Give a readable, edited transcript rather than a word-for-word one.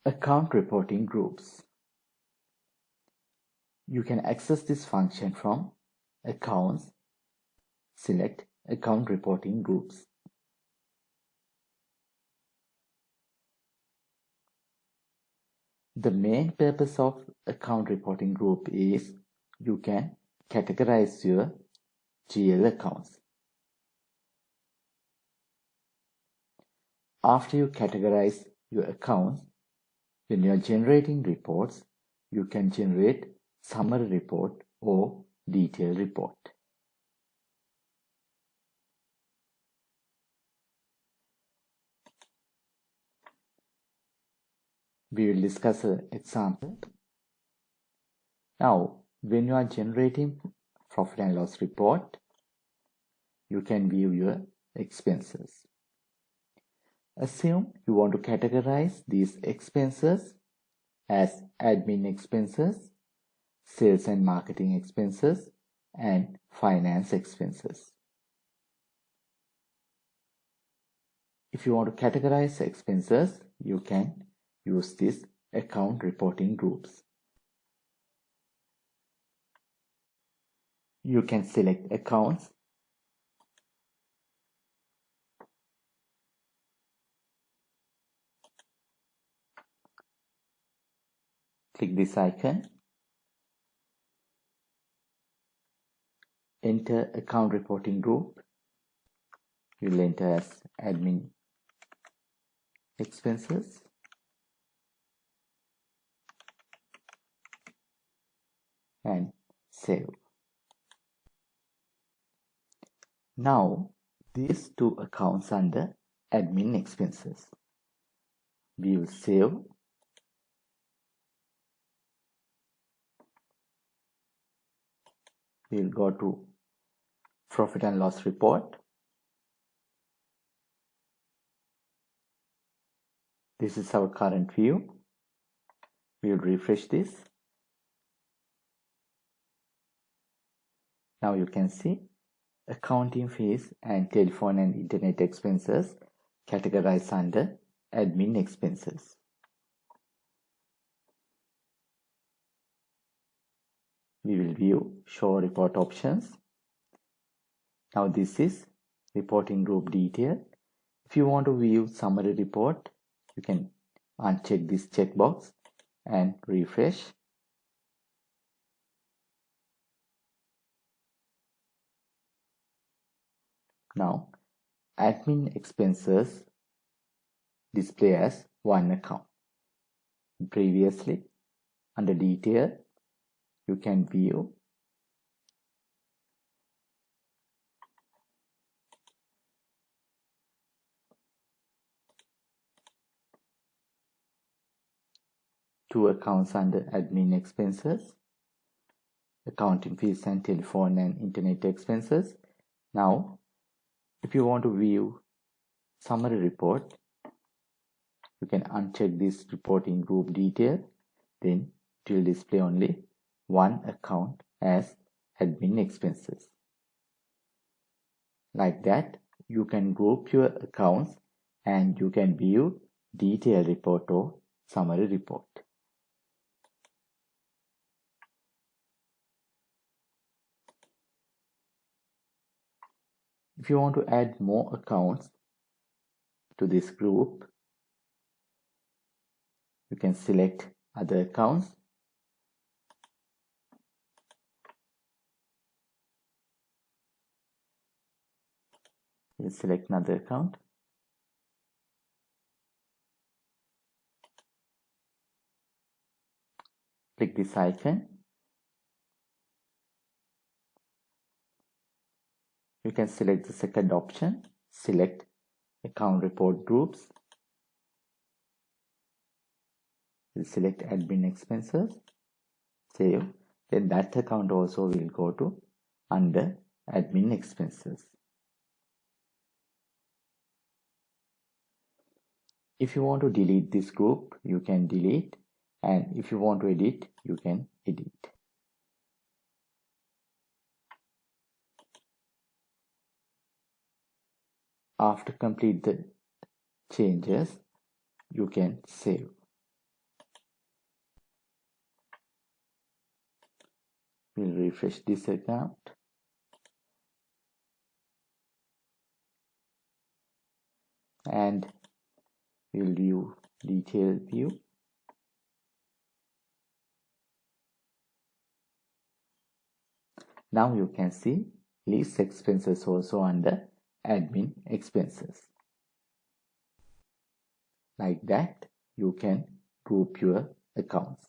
Account reporting groups. You can access this function from Accounts, select Account reporting groups. The main purpose of account reporting group is you can categorize your GL accounts. After you categorize your accounts, when you are generating reports, you can generate summary report or detailed report. We will discuss an example. Now, when you are generating profit and loss report, you can view your expenses. Assume you want to categorize these expenses as admin expenses, sales and marketing expenses, and finance expenses. If you want to categorize expenses, you can use these account reporting groups. You can select accounts, click this icon, enter account reporting group. You will enter as admin expenses. And save. Now these two accounts under admin expenses. We will save. We will go to profit and loss report. This is our current view. We will refresh this. Now you can see accounting fees and telephone and internet expenses categorized under admin expenses. We will view show report options. Now this is reporting group detail. If you want to view summary report, you can uncheck this checkbox and refresh. Now, admin expenses display as one account. Previously, under detail, you can view two accounts under admin expenses, accounting fees and telephone and internet expenses. Now, if you want to view summary report, you can uncheck this reporting group detail, then it will display only one account as admin expenses. Like that, you can group your accounts and you can view detailed report or summary report. If you want to add more accounts to this group, you can select other accounts. We'll select another account. Click this icon. You can select the second option, select account report groups. We'll select admin expenses, save. Then that account also will go to under admin expenses. If you want to delete this group, you can delete, and if you want to edit, you can edit. After complete the changes, you can save. refresh this account. And we'll view detailed view. Now you can see lease expenses also under admin expenses. Like that, you can group your accounts.